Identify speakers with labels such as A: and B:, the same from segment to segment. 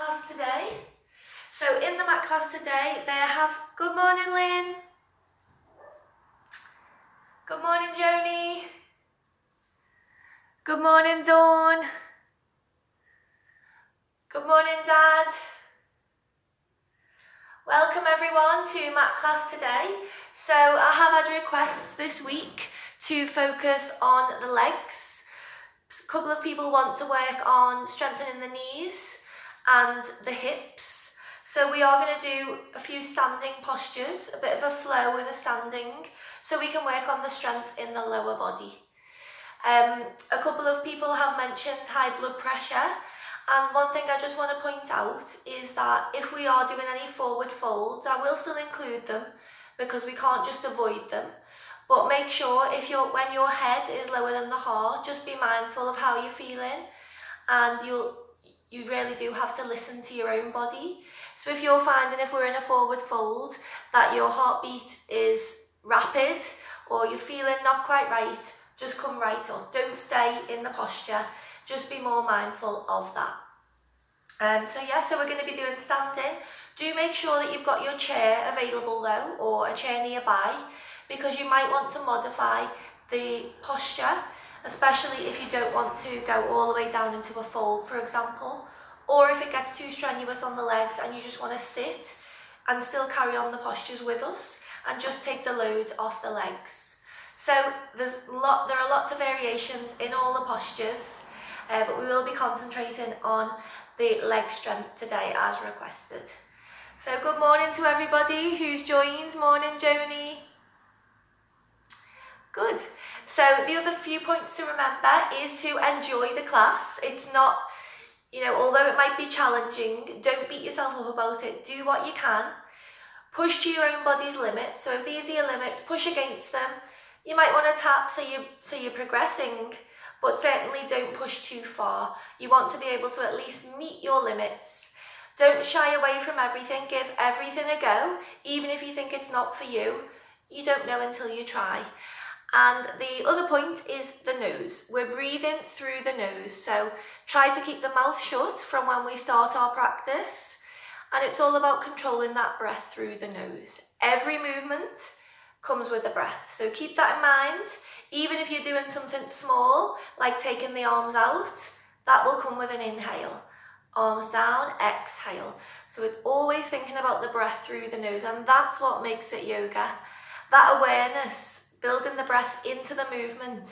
A: class today. So in the mat class today, they have, good morning Lynn, good morning Joni, good morning Dawn, good morning Dad. Welcome everyone to mat class today. So I have had requests this week to focus on the legs. A couple of people want to work on strengthening the knees and the hips. So we are going to do a few standing postures, a bit of a flow with a standing, so we can work on the strength in the lower body. A couple of people have mentioned high blood pressure, and one thing I just want to point out is that if we are doing any forward folds, I will still include them because we can't just avoid them. But make sure when your head is lower than the heart, just be mindful of how you're feeling, and you really do have to listen to your own body. So if you're finding, if we're in a forward fold, that your heartbeat is rapid or you're feeling not quite right, just come right up. Don't stay in the posture. Just be more mindful of that. So we're going to be doing standing. Do make sure that you've got your chair available though, or a chair nearby, because you might want to modify the posture, especially if you don't want to go all the way down into a fold, for example, or if it gets too strenuous on the legs and you just want to sit and still carry on the postures with us and just take the load off the legs. So there are lots of variations in all the postures, but we will be concentrating on the leg strength today as requested. So good morning to everybody who's joined. Morning Joni. Good. So the other few points to remember is to enjoy the class. It's not, although it might be challenging, don't beat yourself up about it. Do what you can. Push to your own body's limits. So if these are your limits, push against them. You might want to tap so you're progressing, but certainly don't push too far. You want to be able to at least meet your limits. Don't shy away from everything. Give everything a go, even if you think it's not for you. You don't know until you try. And the other point is the nose. We're breathing through the nose. So try to keep the mouth shut from when we start our practice. And it's all about controlling that breath through the nose. Every movement comes with a breath. So keep that in mind. Even if you're doing something small, like taking the arms out, that will come with an inhale. Arms down, exhale. So it's always thinking about the breath through the nose. And that's what makes it yoga. That awareness, building the breath into the movement,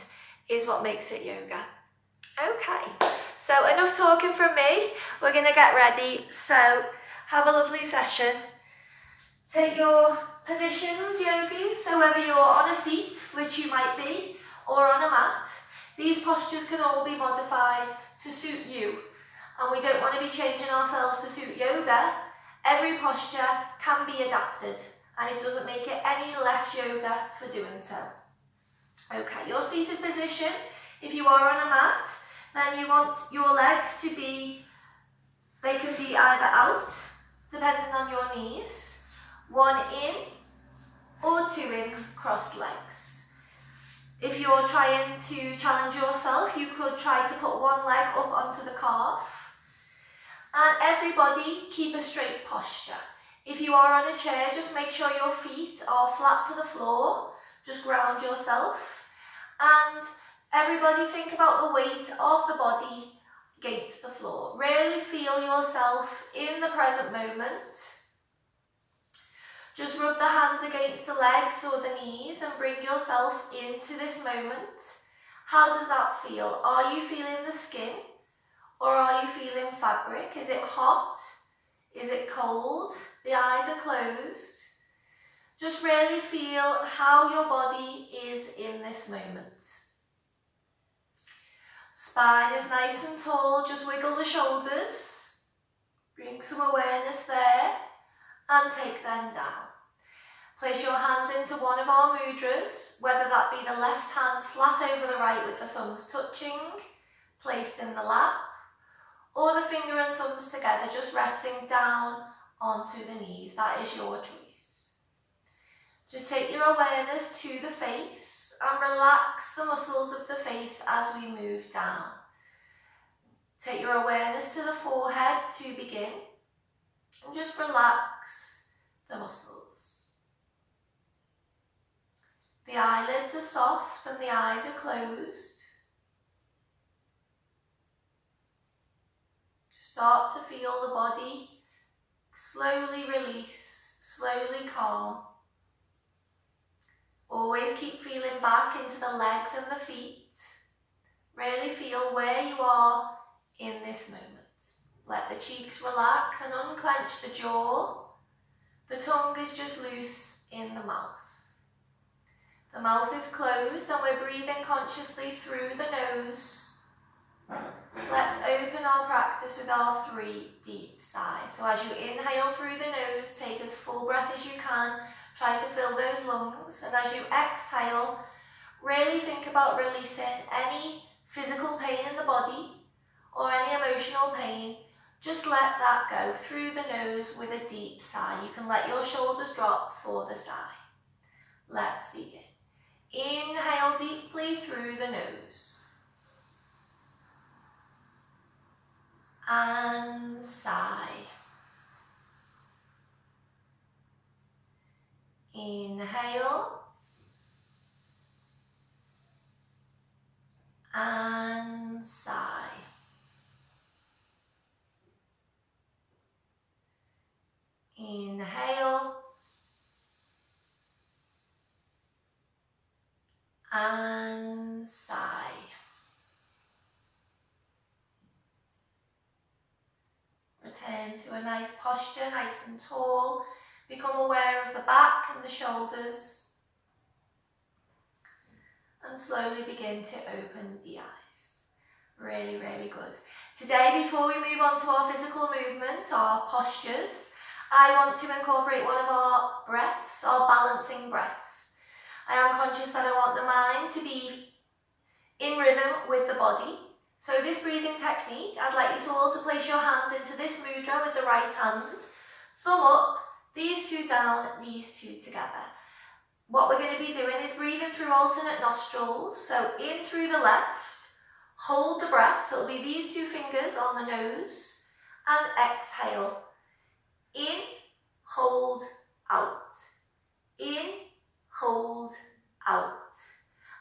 A: is what makes it yoga. Okay, so enough talking from me. We're going to get ready. So have a lovely session. Take your positions, yogis. So whether you're on a seat, which you might be, or on a mat, these postures can all be modified to suit you. And we don't want to be changing ourselves to suit yoga. Every posture can be adapted, and it doesn't make it any less yoga for doing so. Okay, your seated position, if you are on a mat, then you want your legs to be, they can be either out, depending on your knees, one in or two in crossed legs. If you're trying to challenge yourself, you could try to put one leg up onto the calf. And everybody keep a straight posture. If you are on a chair, just make sure your feet are flat to the floor. Just ground yourself. And everybody think about the weight of the body against the floor. Really feel yourself in the present moment. Just rub the hands against the legs or the knees and bring yourself into this moment. How does that feel? Are you feeling the skin? Or are you feeling fabric? Is it hot? Is it cold? The eyes are closed. Just really feel how your body is in this moment. Spine is nice and tall. Just wiggle the shoulders. Bring some awareness there and take them down. Place your hands into one of our mudras, whether that be the left hand flat over the right with the thumbs touching, placed in the lap, or the finger and thumbs together, just resting down onto the knees. That is your choice. Just take your awareness to the face and relax the muscles of the face as we move down. Take your awareness to the forehead to begin, and just relax the muscles. The eyelids are soft and the eyes are closed. Start to feel the body slowly release, slowly calm. Always keep feeling back into the legs and the feet. Really feel where you are in this moment. Let the cheeks relax and unclench the jaw. The tongue is just loose in the mouth. The mouth is closed and we're breathing consciously through the nose. Let's open our practice with our 3 deep sighs. So as you inhale through the nose, take as full breath as you can. Try to fill those lungs. And as you exhale, really think about releasing any physical pain in the body or any emotional pain. Just let that go through the nose with a deep sigh. You can let your shoulders drop for the sigh. Let's begin. Inhale deeply through the nose. And sigh. Inhale. And sigh. Inhale. And sigh. Return to a nice posture, nice and tall. Become aware of the back and the shoulders. And slowly begin to open the eyes. Really, really good. Today, before we move on to our physical movement, our postures, I want to incorporate one of our breaths, our balancing breath. I am conscious that I want the mind to be in rhythm with the body. So this breathing technique, I'd like you to all to place your hands into this mudra with the right hand, thumb up, these 2 down, these 2 together. What we're going to be doing is breathing through alternate nostrils. So in through the left, hold the breath. So it'll be these 2 fingers on the nose, and exhale. In, hold, out. In, hold, out.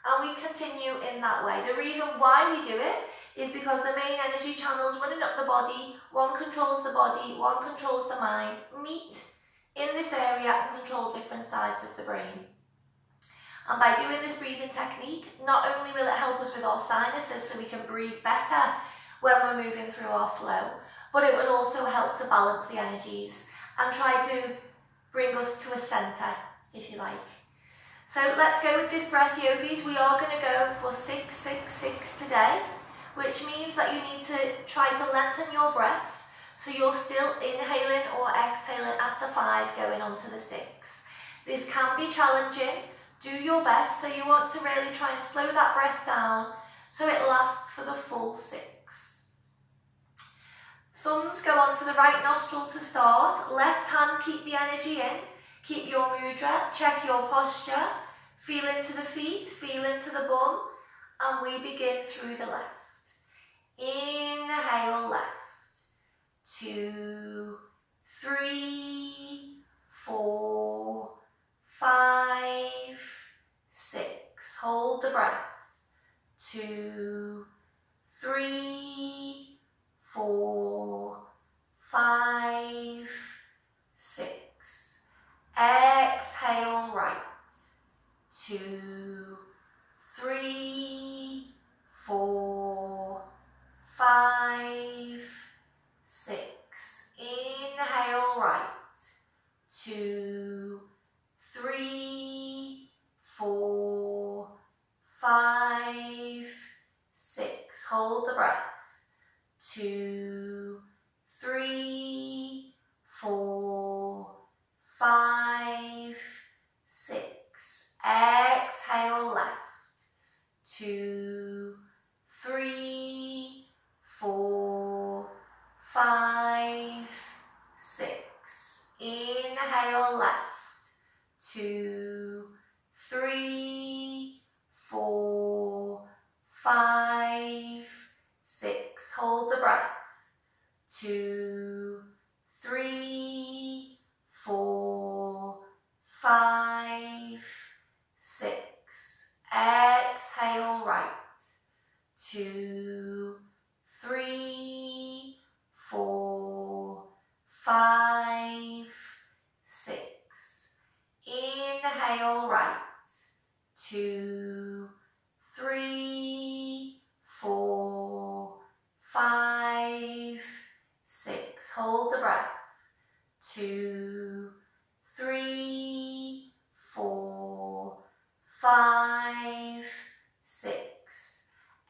A: And we continue in that way. The reason why we do it is because the main energy channels running up the body, one controls the body, one controls the mind, meet in this area and control different sides of the brain. And by doing this breathing technique, not only will it help us with our sinuses so we can breathe better when we're moving through our flow, but it will also help to balance the energies and try to bring us to a centre, if you like. So let's go with this breath, yogis. We are going to go for 6, 6, 6 today, which means that you need to try to lengthen your breath so you're still inhaling or exhaling at the 5 going on to the 6. This can be challenging. Do your best. So you want to really try and slow that breath down so it lasts for the full 6. Thumbs go onto the right nostril to start. Left hand, keep the energy in. Keep your mudra. Check your posture. Feel into the feet. Feel into the bum. And we begin through the left. Inhale left. 2, 3, 4, 5, 6. Hold the breath. 2, 3, 4, 5, 6. Exhale right. 2, 3, 4, 5, 6. Inhale right. 2, 3, 4, 5, 6. Hold the breath. 2, 3, 4, 5, 6. Exhale left. 2, 3, 4, 5, 6. Inhale left. 2, 3, 4, 5, 6. Hold the breath. 2, 3, 4, 5, 6. Exhale, right. 2, 3, 4, 5, 6. Inhale, right. 2, 3, 4, 5, 6. Hold the breath. 2, 3, 4, 5, 6.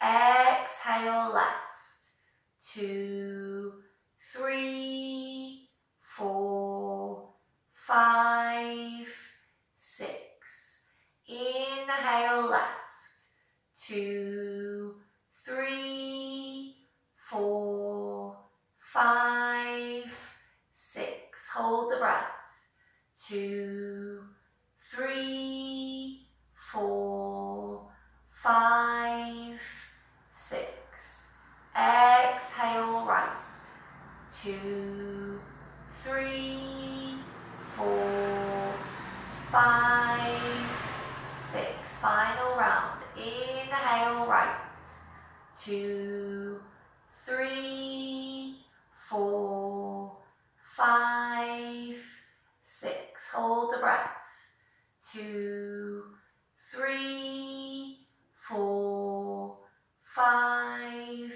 A: Exhale, left. 2, 3, 4, 5, 6. Inhale, left. 2, 3, 4, 5, 6. Hold the breath. 2, 3, 4, 5, 6. Exhale, right. 2, 3, 4, 5, 6. Final round. Inhale, right. 2, 3, 4, 5, 6. Hold the breath. 2, 3, 4, 5,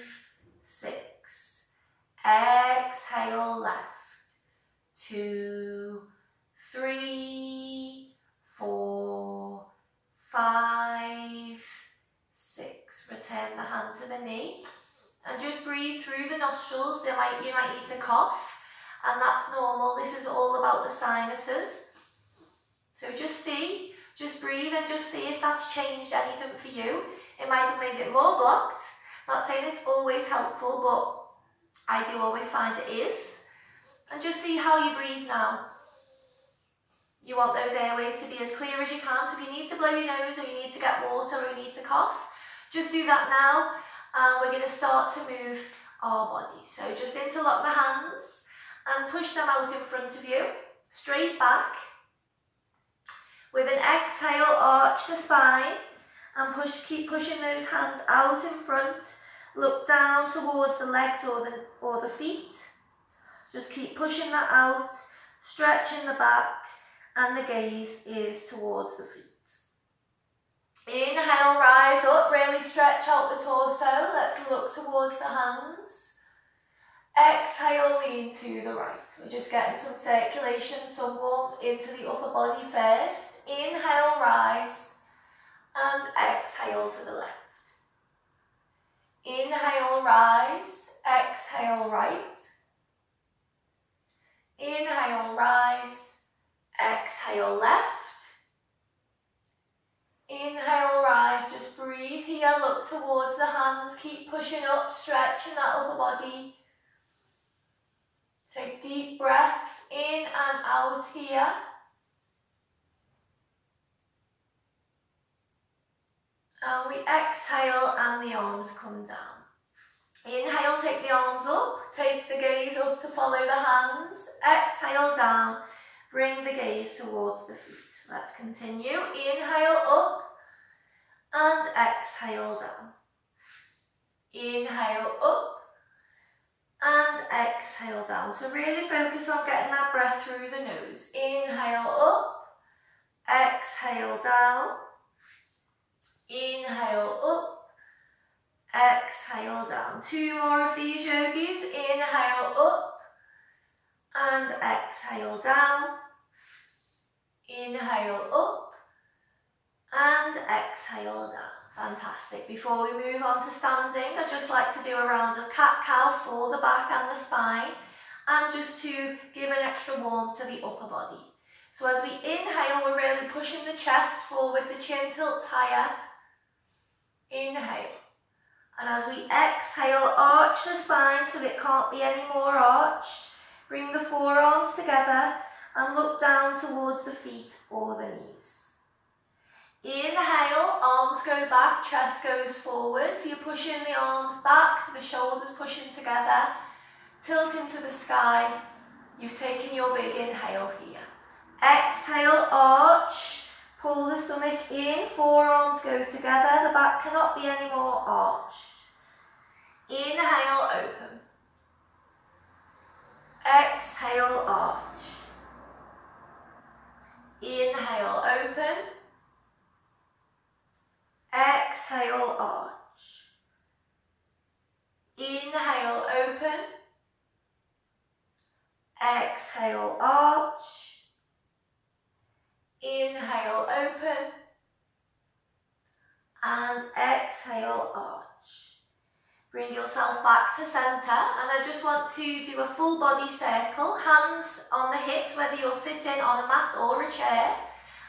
A: 6. Exhale, left. 2, 3, 4, 5, 6. Return the hand to the knee and just breathe through the nostrils. You might need to cough, and that's normal. This is all about the sinuses. So just breathe and just see if that's changed anything for you. It might have made it more blocked. Not saying it's always helpful, but I do always find it is. And just see how you breathe now. You want those airways to be as clear as you can. So if you need to blow your nose, or you need to get water, or you need to cough, just do that now. And we're going to start to move our body. So just interlock the hands and push them out in front of you, straight back. With an exhale, arch the spine and keep pushing those hands out in front. Look down towards the legs or the feet. Just keep pushing that out, stretching the back, and the gaze is towards the feet. Inhale, rise up, really stretch out the torso. Let's look towards the hands. Exhale, lean to the right. We're just getting some circulation, some warmth into the upper body first. Inhale, rise, and exhale to the left. Inhale, rise, exhale, right. Inhale, rise, exhale, left. Inhale, rise, just breathe here, look towards the hands, keep pushing up, stretching that upper body. Take deep breaths in and out here. And we exhale and the arms come down. Inhale, take the arms up, take the gaze up to follow the hands. Exhale down, bring the gaze towards the feet. Let's continue. Inhale up and exhale down. Inhale up and exhale down. So really focus on getting that breath through the nose. Inhale up, exhale down. Inhale up, exhale down. 2 more of these, yogis. Inhale up and exhale down. Inhale up and exhale down. Fantastic. Before we move on to standing, I'd just like to do a round of cat-cow for the back and the spine, and just to give an extra warmth to the upper body. So as we inhale, we're really pushing the chest forward, the chin tilts higher. Inhale. And as we exhale, arch the spine so it can't be any more arched. Bring the forearms together and look down towards the feet or the knees. Inhale, arms go back, chest goes forward. So you're pushing the arms back, so the shoulders pushing together. tilt into the sky. You've taken your big inhale here. Exhale, arch. Pull the stomach in, forearms go together. The back cannot be any more arched. Inhale, open. Exhale, arch. Inhale, open. Exhale, arch. Inhale, open. Exhale, arch. Inhale, open. And exhale, arch. Bring yourself back to centre, and I just want to do a full body circle, hands on the hips, whether you're sitting on a mat or a chair.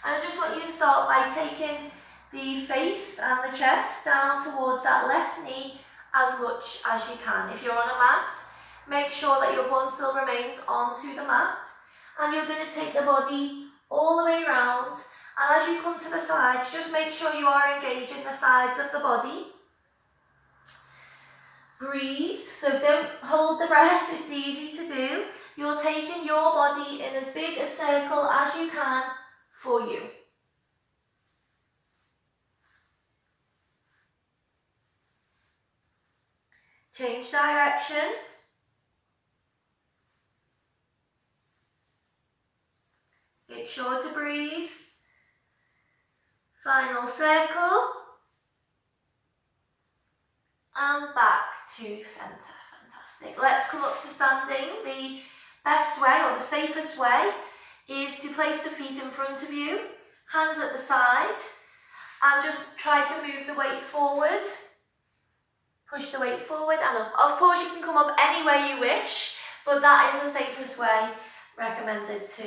A: And I just want you to start by taking the face and the chest down towards that left knee as much as you can. If you're on a mat, make sure that your bum still remains onto the mat, and you're going to take the body all the way around, and as you come to the sides, just make sure you are engaging the sides of the body. Breathe, so don't hold the breath, it's easy to do. You're taking your body in as big a circle as you can for you. Change direction. Make sure to breathe. Final circle. And back to centre. Fantastic. Let's come up to standing. The best way, or the safest way, is to place the feet in front of you, hands at the side, and just try to move the weight forward. Push the weight forward and up. Of course, you can come up any way you wish, but that is the safest way recommended to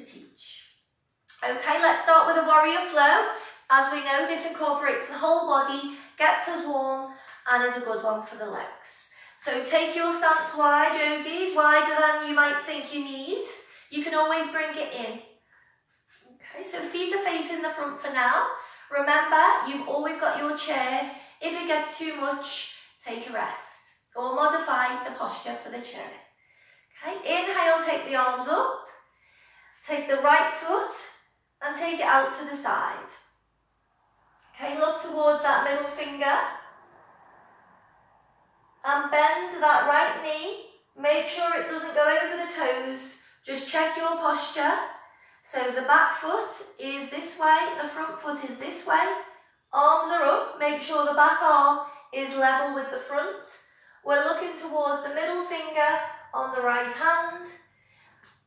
A: teach. Okay, let's start with a warrior flow. As we know, this incorporates the whole body, gets us warm, and is a good one for the legs. So take your stance wide, yogis, wider than you might think you need. You can always bring it in. Okay, so feet are facing the front for now. Remember, you've always got your chair. If it gets too much, take a rest or modify the posture for the chair. Okay, inhale, take the arms up. Take the right foot and take it out to the side. Okay, look towards that middle finger. And bend that right knee. Make sure it doesn't go over the toes. Just check your posture. So the back foot is this way, the front foot is this way. Arms are up. Make sure the back arm is level with the front. We're looking towards the middle finger on the right hand.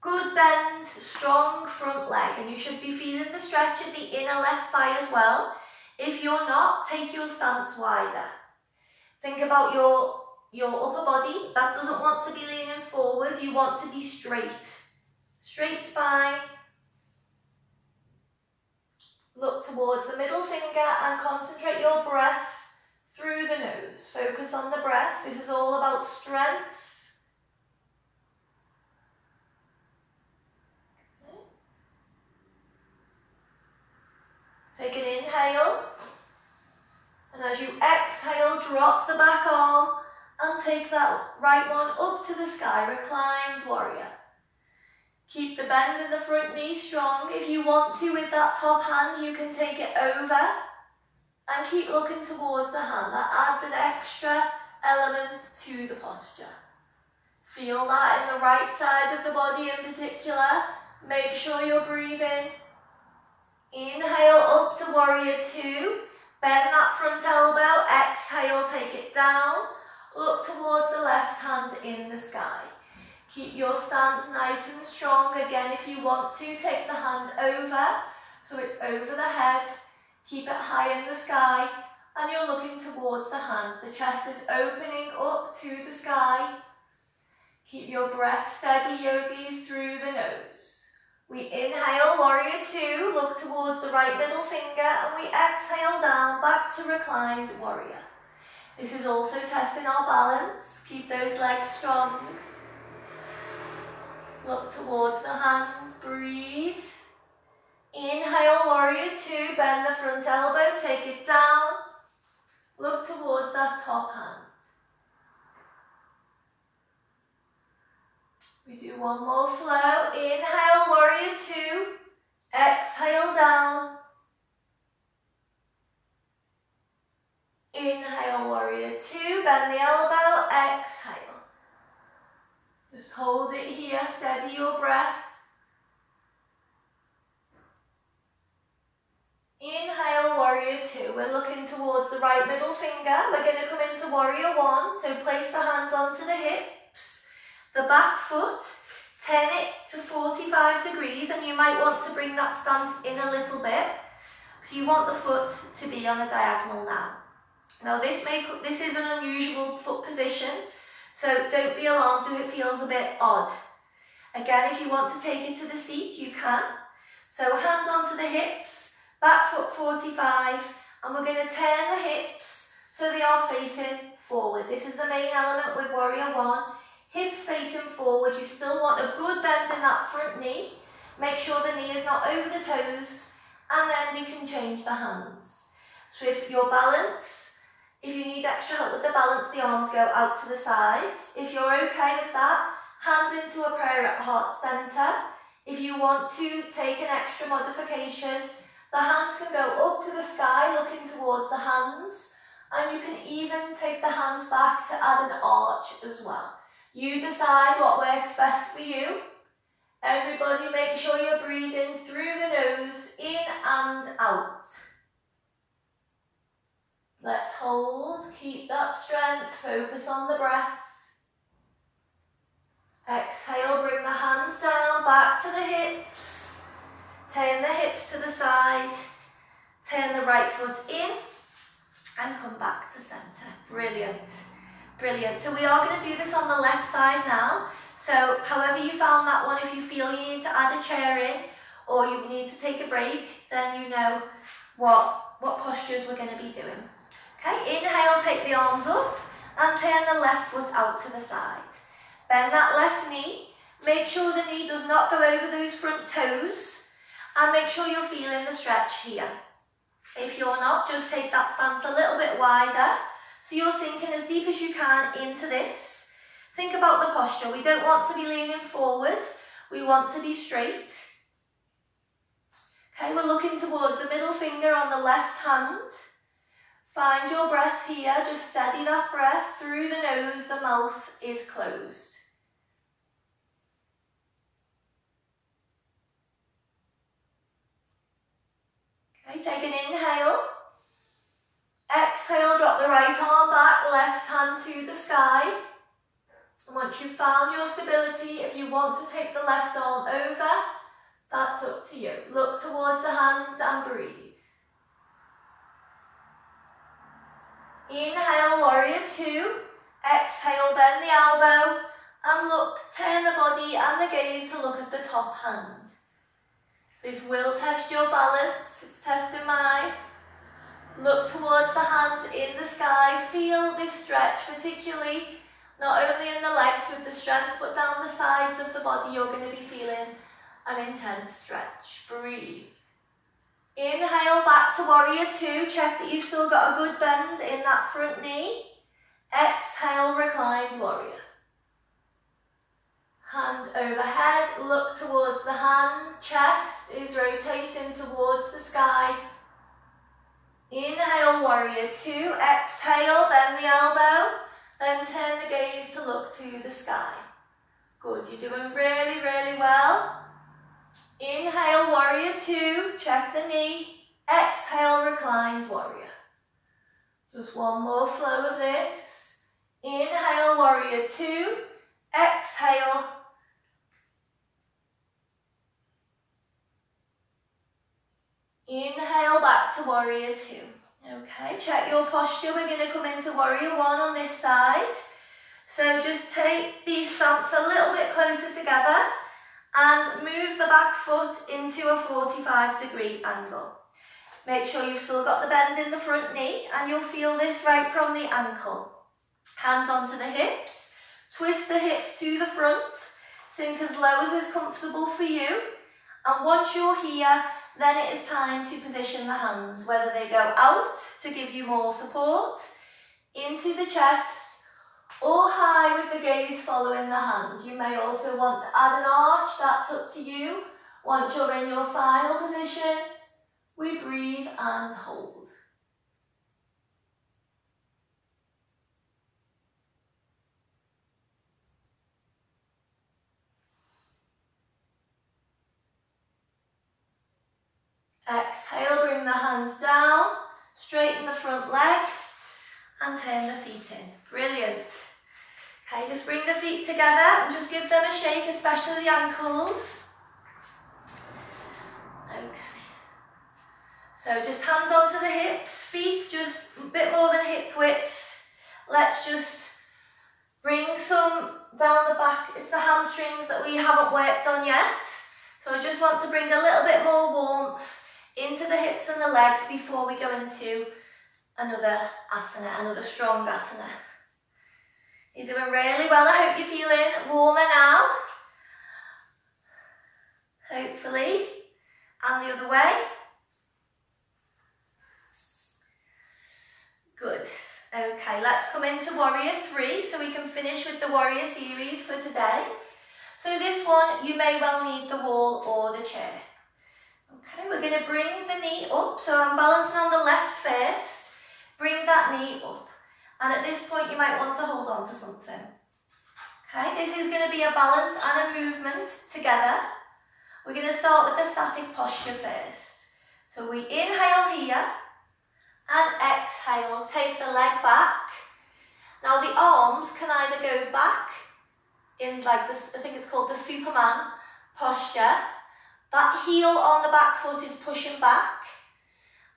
A: Good bend, strong front leg, and you should be feeling the stretch at the inner left thigh as well. If you're not, take your stance wider. Think about your upper body. That doesn't want to be leaning forward. You want to be straight. Straight spine. Look towards the middle finger and concentrate your breath through the nose. Focus on the breath. This is all about strength. Take an inhale. And as you exhale, drop the back arm and take that right one up to the sky, reclined warrior. Keep the bend in the front knee strong. If you want to, with that top hand, you can take it over and keep looking towards the hand. That adds an extra element to the posture. Feel that in the right side of the body in particular. Make sure you're breathing. Inhale up to warrior two. Bend that front elbow. Exhale, take it down. Look towards the left hand in the sky. Keep your stance nice and strong. Again, if you want to, take the hand over, so it's over the head. Keep it high in the sky, and you're looking towards the hand. The chest is opening up to the sky. Keep your breath steady, yogis, through the nose. We inhale, warrior two, look towards the right middle finger, and we exhale down, back to reclined warrior. This is also testing our balance. Keep those legs strong. Look towards the hands, breathe. Inhale, warrior two, bend the front elbow, take it down. Look towards that top hand. We do one more flow. Inhale, warrior two. Exhale, down. Inhale, warrior two. Bend the elbow. Exhale. Just hold it here. Steady your breath. Inhale, warrior two. We're looking towards the right middle finger. We're going to come into warrior one. So place the hands onto the hips. The back foot. Turn it to 45 degrees, and you might want to bring that stance in a little bit. You want the foot to be on a diagonal now. Now this is an unusual foot position, so don't be alarmed if it feels a bit odd. Again, if you want to take it to the seat, you can. So hands onto the hips, back foot 45, and we're going to turn the hips so they are facing forward. This is the main element with warrior one. Hips facing forward. You still want a good bend in that front knee. Make sure the knee is not over the toes, and then you can change the hands. So if your balance, if you need extra help with the balance, the arms go out to the sides. If you're okay with that, hands into a prayer at heart center. If you want to take an extra modification, the hands can go up to the sky looking towards the hands, and you can even take the hands back to add an arch as well. You decide what works best for you. Everybody make sure you're breathing through the nose, in and out. Let's hold, keep that strength, focus on the breath. Exhale, bring the hands down, back to the hips. Turn the hips to the side. Turn the right foot in and come back to centre. Brilliant. Brilliant. So we are going to do this on the left side now. So however you found that one, if you feel you need to add a chair in or you need to take a break, then you know what postures we're going to be doing. Okay, inhale, take the arms up and turn the left foot out to the side. Bend that left knee. Make sure the knee does not go over those front toes, and make sure you're feeling the stretch here. If you're not, just take that stance a little bit wider. So you're sinking as deep as you can into this. Think about the posture. We don't want to be leaning forward. We want to be straight. Okay, we're looking towards the middle finger on the left hand. Find your breath here. Just steady that breath through the nose. The mouth is closed. Okay, take an inhale. Exhale, drop the right arm back, left hand to the sky. And once you've found your stability, if you want to take the left arm over, that's up to you. Look towards the hands and breathe. Inhale, warrior two. Exhale, bend the elbow and look, turn the body and the gaze to look at the top hand. This will test your balance, it's testing mine. Look towards the hand in the sky. Feel this stretch, particularly not only in the legs with the strength, but down the sides of the body. You're going to be feeling an intense stretch. Breathe. Inhale, back to warrior two. Check that you've still got a good bend in that front knee. Exhale, reclined warrior. Hand overhead, look towards the hand. Chest is rotating towards the sky. Inhale, warrior two. Exhale, bend the elbow. Then turn the gaze to look to the sky. Good, you're doing really, really well. Inhale, warrior two. Check the knee. Exhale, reclined warrior. Just one more flow of this. Inhale, warrior two. Exhale. Inhale, back to warrior two. Okay, check your posture. We're going to come into warrior one on this side. So just take these stance a little bit closer together and move the back foot into a 45-degree angle. Make sure you've still got the bend in the front knee, and you'll feel this right from the ankle. Hands onto the hips. Twist the hips to the front. Sink as low as is comfortable for you. And once you're here, then it is time to position the hands, whether they go out to give you more support, into the chest, or high with the gaze following the hands. You may also want to add an arch, that's up to you. Once you're in your final position, we breathe and hold. Exhale, bring the hands down, straighten the front leg and turn the feet in. Brilliant. Okay, just bring the feet together and just give them a shake, especially the ankles. Okay. So just hands onto the hips, feet just a bit more than hip width. Let's just bring some down the back. It's the hamstrings that we haven't worked on yet. So I just want to bring a little bit more warmth into the hips and the legs before we go into another asana, another strong asana. You're doing really well. I hope you're feeling warmer now. Hopefully. And the other way. Good. Okay, let's come into Warrior 3 so we can finish with the Warrior series for today. So this one, you may well need the wall or the chair. Okay, we're going to bring the knee up. So I'm balancing on the left first. Bring that knee up. And at this point, you might want to hold on to something. Okay, this is going to be a balance and a movement together. We're going to start with the static posture first. So we inhale here and exhale. Take the leg back. Now the arms can either go back in like this, I think it's called the Superman posture. That heel on the back foot is pushing back.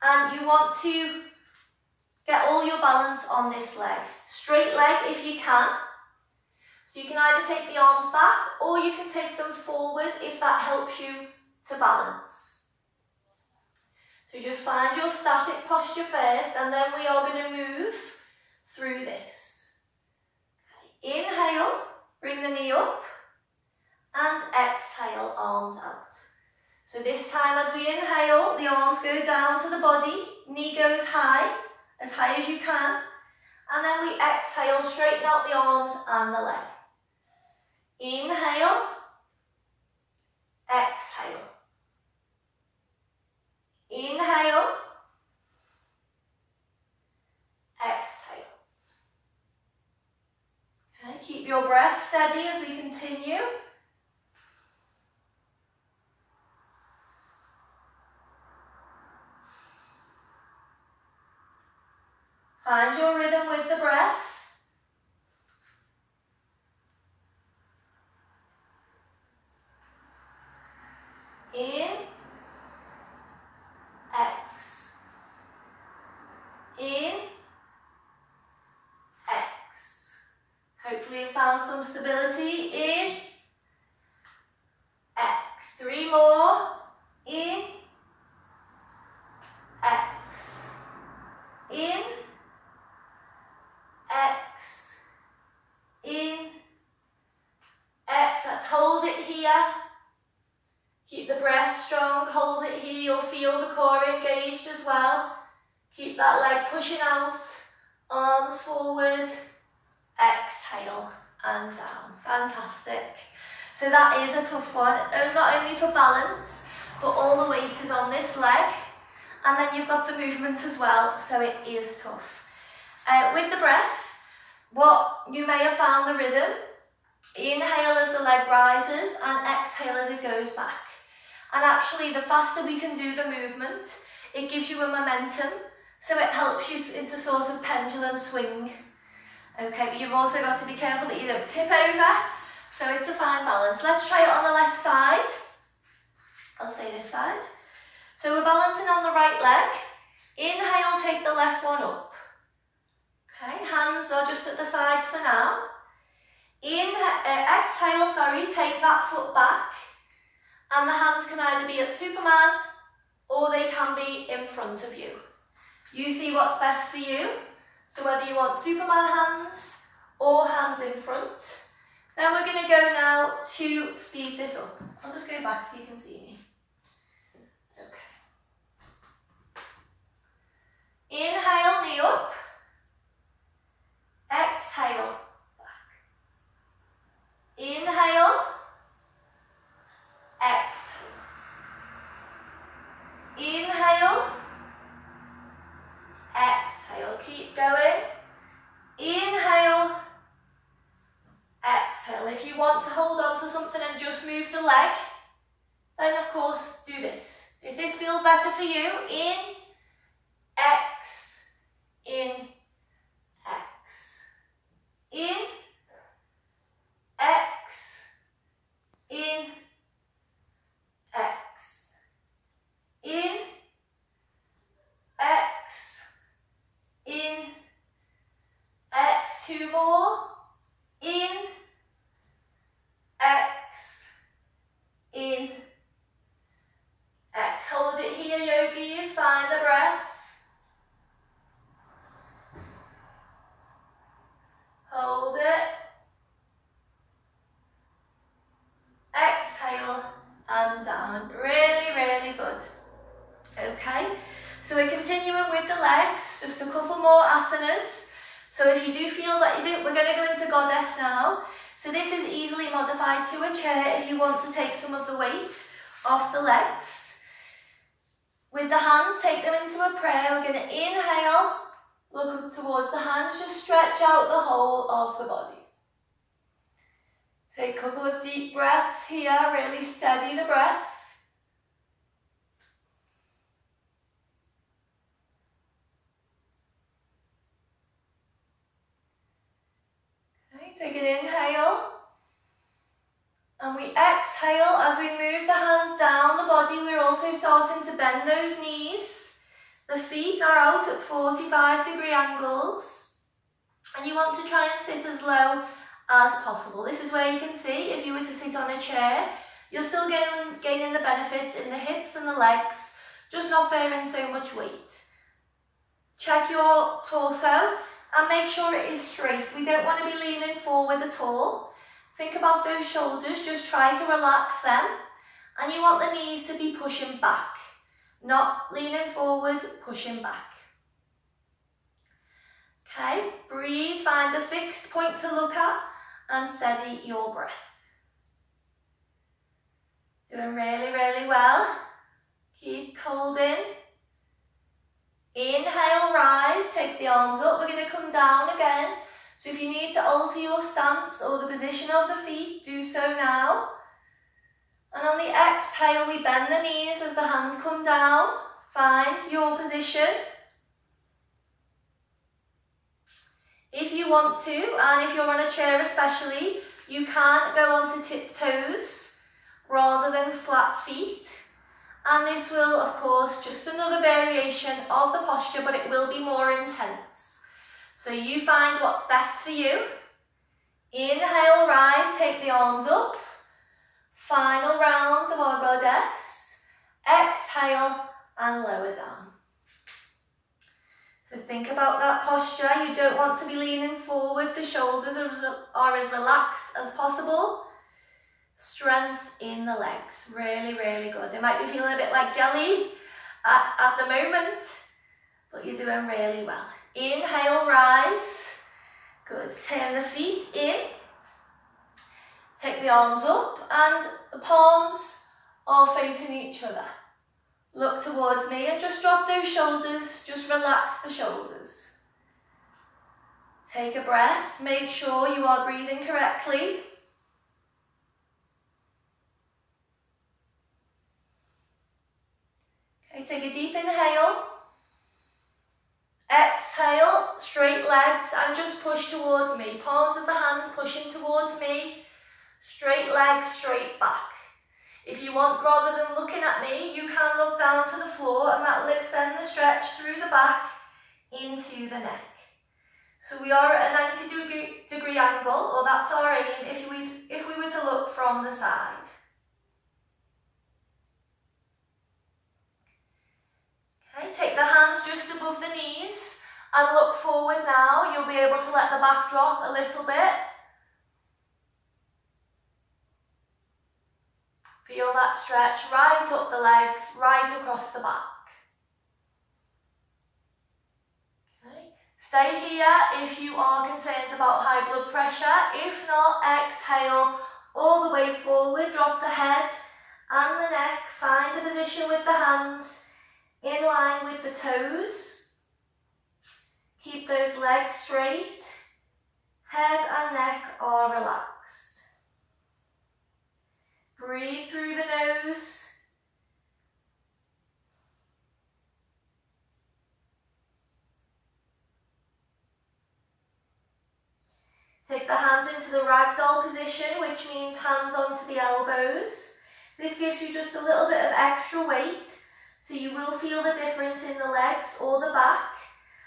A: And you want to get all your balance on this leg. Straight leg if you can. So you can either take the arms back or you can take them forward if that helps you to balance. So just find your static posture first and then we are going to move through this. Okay. Inhale, bring the knee up and exhale, arms out. So this time as we inhale, the arms go down to the body, knee goes high as you can, and then we exhale, straighten out the arms and the leg. Inhale, exhale. Inhale, exhale. Okay, keep your breath steady as we continue. Find your rhythm with the breath. In, X. In, X. Hopefully you found some stability. In, X. 3 more. In, X. In, X. In, X. Let's hold it here. Keep the breath strong, hold it here. You'll feel the core engaged as well. Keep that leg pushing out, arms forward, exhale and down. Fantastic. So that is a tough one, not only for balance, but all the weight is on this leg. And then you've got the movement as well, so it is tough. With the breath, what you may have found the rhythm. Inhale as the leg rises and exhale as it goes back. And actually, the faster we can do the movement, it gives you a momentum, so it helps you into sort of pendulum swing. Okay, but you've also got to be careful that you don't tip over, so it's a fine balance. Let's try it on the left side. I'll say this side. So we're balancing on the right leg. Inhale, take the left one up. Okay, hands are just at the sides for now. Exhale, take that foot back. And the hands can either be at Superman or they can be in front of you. You see what's best for you. So whether you want Superman hands or hands in front. Then we're going to go now to speed this up. I'll just go back so you can see me. Okay. Inhale, knee up. Exhale, Inhale, exhale. Inhale, exhale. Keep going. Inhale, exhale. If you want to hold on to something and just move the leg, then of course do this. If this feels better for you, in, X, in, X. In, X, in, X. In, X, in, X. Two more. In, X, in, X. Hold it here, yogis. Find the breath. Hold it. Exhale and down. Really, really good. Okay, so we're continuing with the legs. Just a couple more asanas. So if you do feel that we're going to go into goddess now. So this is easily modified to a chair if you want to take some of the weight off the legs. With the hands, take them into a prayer. We're going to inhale, look up towards the hands, just stretch out the whole of the body. Take a couple of deep breaths here, really steady the breath. Okay, take an inhale. And we exhale as we move the hands down the body. We're also starting to bend those knees. The feet are out at 45-degree angles. And you want to try and sit as low as possible. This is where you can see, if you were to sit on a chair, you're still gaining the benefits in the hips and the legs, just not bearing so much weight. Check your torso and make sure it is straight. We don't want to be leaning forward at all. Think about those shoulders, just try to relax them. And you want the knees to be pushing back, not leaning forward, pushing back. Okay, breathe, find a fixed point to look at and steady your breath. Doing really, really well. Keep holding. Inhale, rise, take the arms up. We're going to come down again. So if you need to alter your stance or the position of the feet, do so now. And on the exhale, we bend the knees as the hands come down. Find your position. If you want to, and if you're on a chair especially, you can go onto tiptoes rather than flat feet. And this will, of course, just another variation of the posture, but it will be more intense. So you find what's best for you. Inhale, rise, take the arms up. Final round of our goddess. Exhale and lower down. So think about that posture. You don't want to be leaning forward. The shoulders are as relaxed as possible. Strength in the legs. Really, really good. They might be feeling a bit like jelly at the moment, but you're doing really well. Inhale, rise. Good. Turn the feet in. Take the arms up and the palms are facing each other. Look towards me and just drop those shoulders. Just relax the shoulders. Take a breath. Make sure you are breathing correctly. Okay, take a deep inhale. Exhale, straight legs and just push towards me. Palms of the hands pushing towards me. Straight legs, straight back. If you want, rather than looking at me, you can look down to the floor and that will extend the stretch through the back into the neck. So we are at a 90-degree angle, or that's our aim if we were to look from the side. Okay, take the hands just above the knees and look forward now. You'll be able to let the back drop a little bit. Feel that stretch right up the legs, right across the back. Okay. Stay here if you are concerned about high blood pressure. If not, exhale all the way forward. Drop the head and the neck. Find a position with the hands in line with the toes. Keep those legs straight. Head and neck are relaxed. Breathe through the nose. Take the hands into the ragdoll position, which means hands onto the elbows. This gives you just a little bit of extra weight, so you will feel the difference in the legs or the back.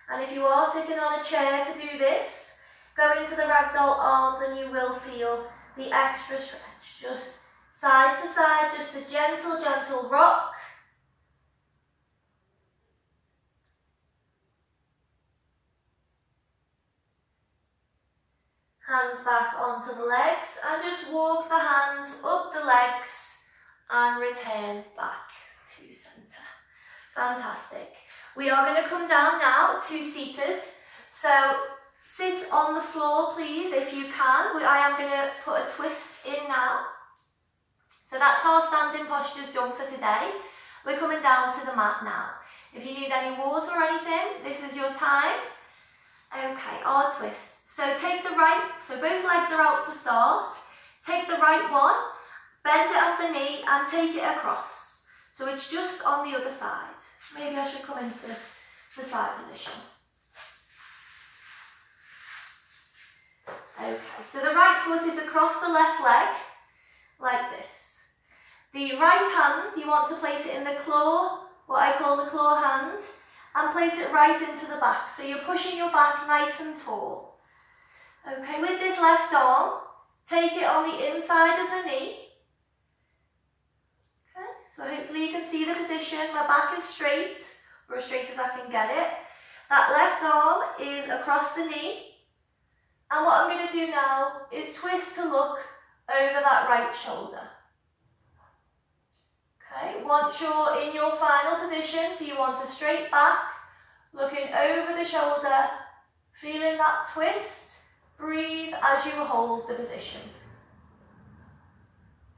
A: And if you are sitting on a chair to do this, go into the ragdoll arms and you will feel the extra stretch. Just side to side, just a gentle, gentle rock. Hands back onto the legs and just walk the hands up the legs and return back to centre. Fantastic. We are going to come down now to seated. So sit on the floor please if you can. I am going to put a twist in now. So that's our standing postures done for today. We're coming down to the mat now. If you need any water or anything, this is your time. Okay, our twist. So take the right, so both legs are out to start. Take the right one, bend it at the knee and take it across. So it's just on the other side. Maybe I should come into the side position. Okay, so the right foot is across the left leg, like this. The right hand, you want to place it in the claw, what I call the claw hand, and place it right into the back. So you're pushing your back nice and tall. Okay, with this left arm, take it on the inside of the knee. Okay, so hopefully you can see the position. My back is straight, or as straight as I can get it. That left arm is across the knee. And what I'm going to do now is twist to look over that right shoulder. Okay, once you're in your final position, so you want a straight back, looking over the shoulder, feeling that twist. Breathe as you hold the position.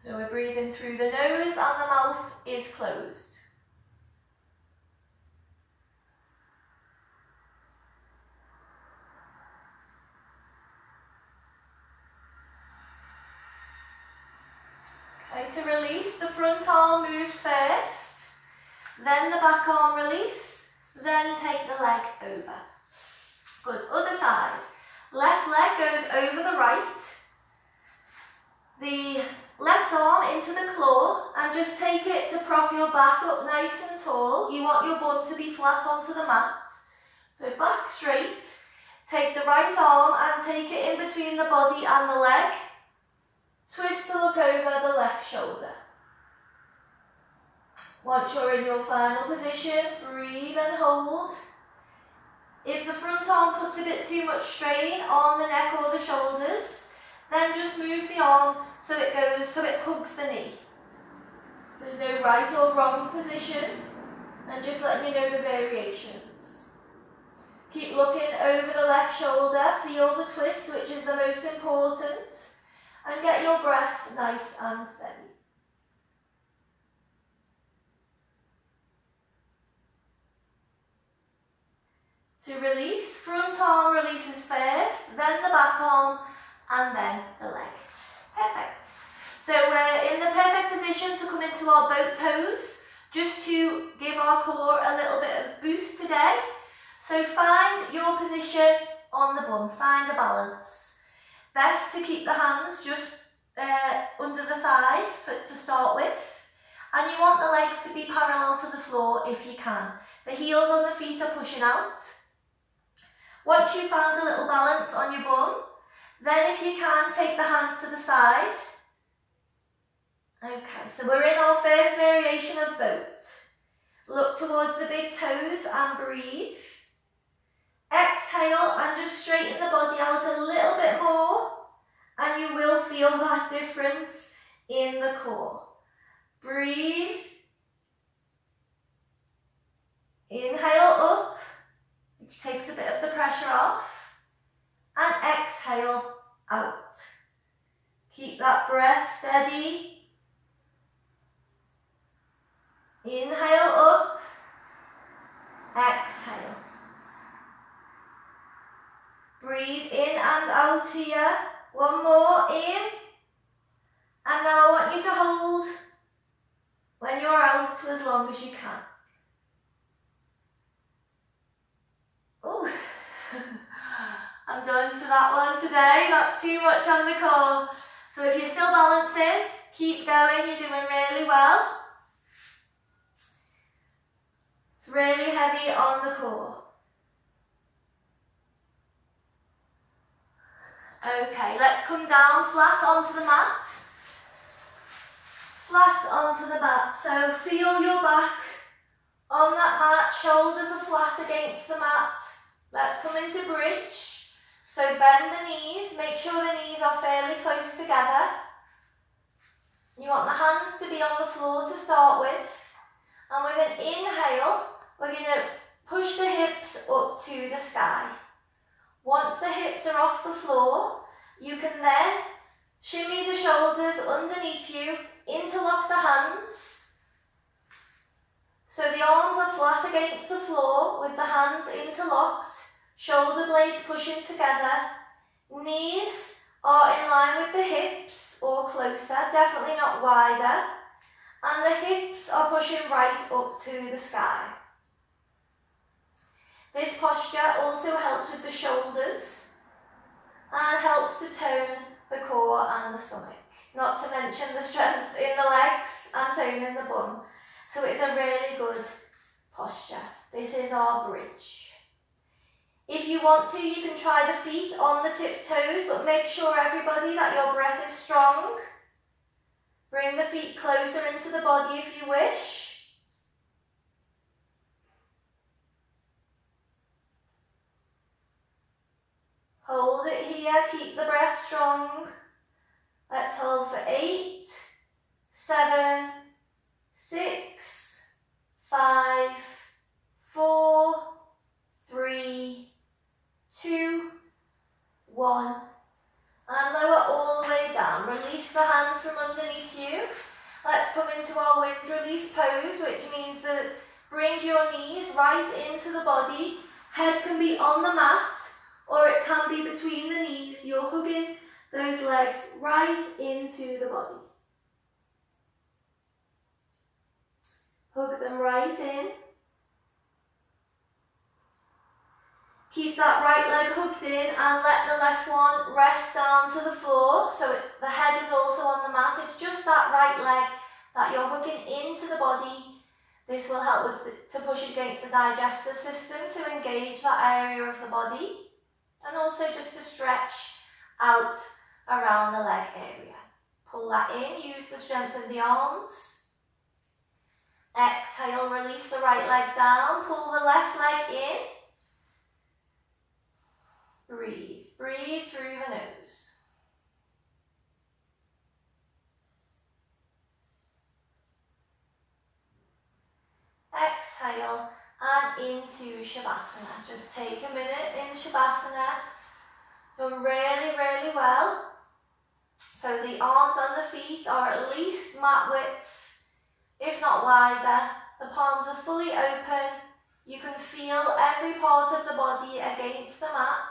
A: So we're breathing through the nose and the mouth is closed. Okay, to release, the front arm moves first, then the back arm release, then take the leg over. Good, other side. Left leg goes over the right. The left arm into the claw and just take it to prop your back up nice and tall. You want your bum to be flat onto the mat. So back straight. Take the right arm and take it in between the body and the leg. Twist to look over the left shoulder. Once you're in your final position, breathe and hold. If the front arm puts a bit too much strain on the neck or the shoulders, then just move the arm so it hugs the knee. There's no right or wrong position, and just let me know the variations. Keep looking over the left shoulder, feel the twist, which is the most important, and get your breath nice and steady. To release, front arm releases first, then the back arm, and then the leg. Perfect. So we're in the perfect position to come into our boat pose, just to give our core a little bit of boost today. So find your position on the bum, find a balance. Best to keep the hands just under the thighs to start with, and you want the legs to be parallel to the floor if you can. The heels on the feet are pushing out. Once you've found a little balance on your bum, then if you can, take the hands to the side. Okay, so we're in our first variation of boat. Look towards the big toes and breathe. Exhale and just straighten the body out a little bit more, and you will feel that difference in the core. Breathe. Inhale up, which takes a bit of the pressure off, and exhale out. Keep that breath steady. Inhale up, exhale. Breathe in and out here. One more in. And now I want you to hold when you're out for as long as you can. Oh, I'm done for that one today. That's too much on the core. So if you're still balancing, keep going. You're doing really well. It's really heavy on the core. Okay, let's come down flat onto the mat. Flat onto the mat. So feel your back on that mat. Shoulders are flat against the mat. Let's come into bridge. So bend the knees. Make sure the knees are fairly close together. You want the hands to be on the floor to start with. And with an inhale, we're going to push the hips up to the sky. Once the hips are off the floor, you can then shimmy the shoulders underneath you, interlock the hands. So the arms are flat against the floor with the hands interlocked, shoulder blades pushing together. Knees are in line with the hips or closer, definitely not wider. And the hips are pushing right up to the sky. This posture also helps with the shoulders and helps to tone the core and the stomach. Not to mention the strength in the legs and tone in the bum. So it's a really good posture. This is our bridge. If you want to, you can try the feet on the tiptoes, but make sure everybody that your breath is strong. Bring the feet closer into the body if you wish. Hold it here, keep the breath strong. Let's hold for 8, 7, 6, 5, 4, 3, 2, 1. And lower all the way down. Release the hands from underneath you. Let's come into our wind release pose, which means that bring your knees right into the body. Head can be on the mat, or it can be between the knees. You're hugging those legs right into the body. Hug them right in. Keep that right leg hugged in and let the left one rest down to the floor. So the head is also on the mat. It's just that right leg that you're hooking into the body. This will help to push against the digestive system to engage that area of the body. And also just to stretch out around the leg area. Pull that in, use the strength of the arms. Exhale, release the right leg down, pull the left leg in. Breathe, breathe through the nose. Exhale and into Shavasana. Just take a minute in Shavasana. Done really, really well. So the arms and the feet are at least mat width, if not wider. The palms are fully open. You can feel every part of the body against the mat.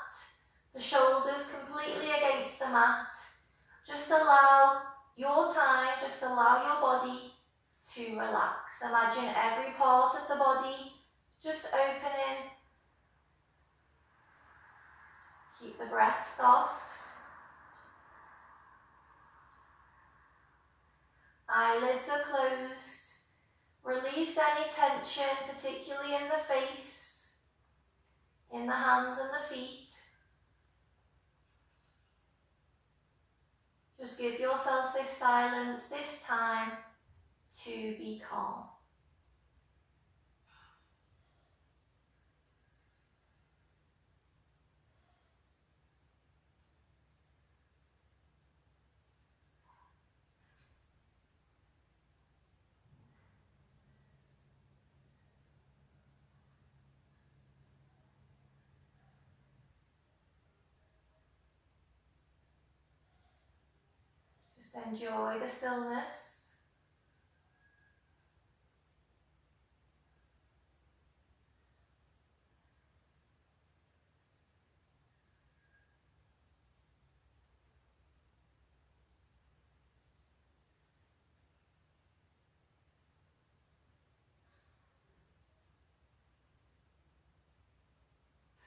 A: The shoulders completely against the mat. Just allow your time, just allow your body to relax. Imagine every part of the body just opening. Keep the breath soft. Eyelids are closed. Release any tension, particularly in the face, in the hands and the feet. Just give yourself this silence, this time to be calm. enjoy the stillness.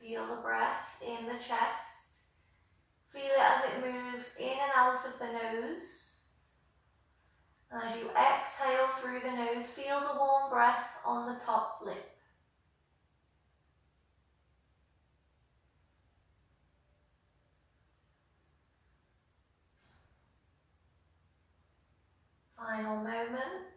A: Feel the breath in the chest. Feel it as it moves in and out of the nose. And as you exhale through the nose, feel the warm breath on the top lip. Final moments.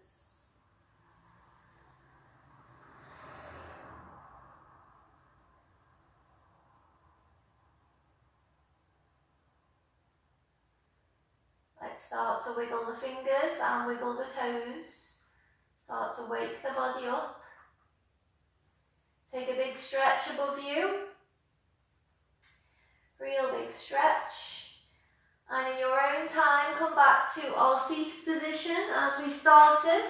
A: Let's start to wiggle the fingers and wiggle the toes. Start to wake the body up. Take a big stretch above you. Real big stretch. And in your own time, come back to our seated position as we started,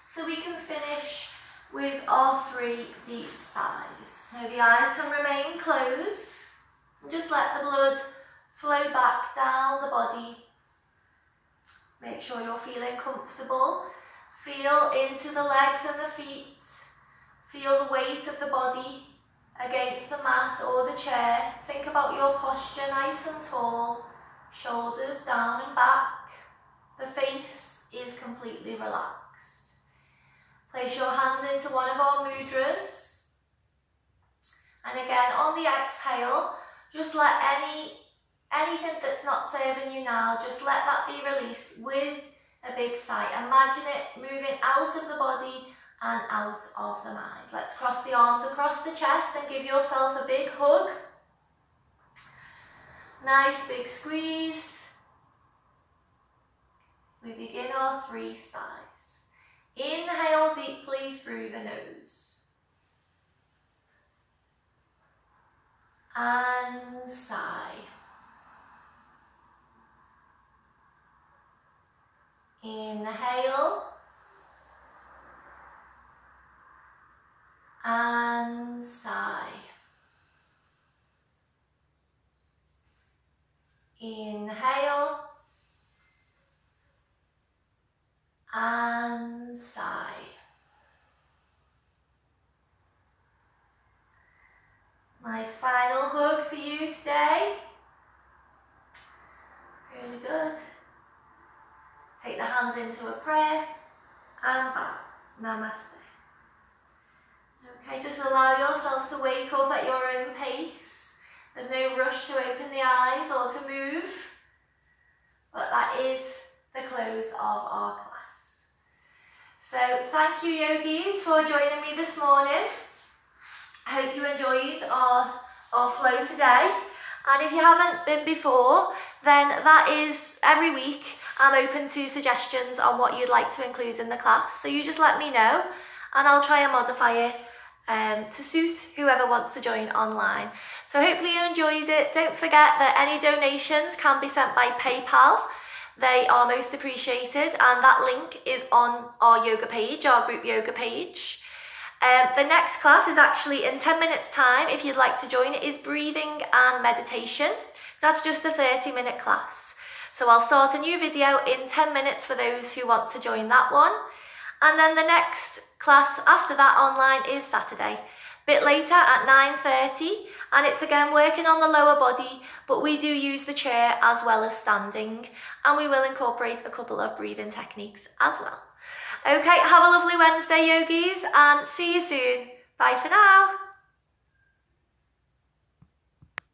A: so we can finish with our 3 deep sighs. So the eyes can remain closed, and just let the blood flow back down the body. Make sure you're feeling comfortable. Feel into the legs and the feet. Feel the weight of the body against the mat or the chair. Think about your posture, nice and tall. Shoulders down and back. The face is completely relaxed. Place your hands into one of our mudras. And again, on the exhale, just let anything that's not serving you now, just let that be released with a big sigh. Imagine it moving out of the body and out of the mind. Let's cross the arms across the chest and give yourself a big hug. Nice big squeeze. We begin our 3 sighs. Inhale deeply through the nose. And sigh. Inhale. And sigh. Inhale. And sigh. Nice final hug for you today. Really good. Take the hands into a prayer and bow. Namaste. Okay, just allow yourself to wake up at your own pace. There's no rush to open the eyes or to move, but that is the close of our class. So thank you, yogis, for joining me this morning. I hope you enjoyed our flow today. And if you haven't been before, then that is every week. I'm open to suggestions on what you'd like to include in the class. So you just let me know and I'll try and modify it to suit whoever wants to join online. So hopefully you enjoyed it. Don't forget that any donations can be sent by PayPal. They are most appreciated, and that link is on our yoga page, our group yoga page. The next class is actually in 10 minutes time. If you'd like to join, it is breathing and meditation. That's just a 30-minute class. So I'll start a new video in 10 minutes for those who want to join that one. And then the next class after that online is Saturday, a bit later at 9:30, and it's again working on the lower body, but we do use the chair as well as standing, and we will incorporate a couple of breathing techniques as well. Okay, have a lovely Wednesday, yogis, and see you soon. Bye for now.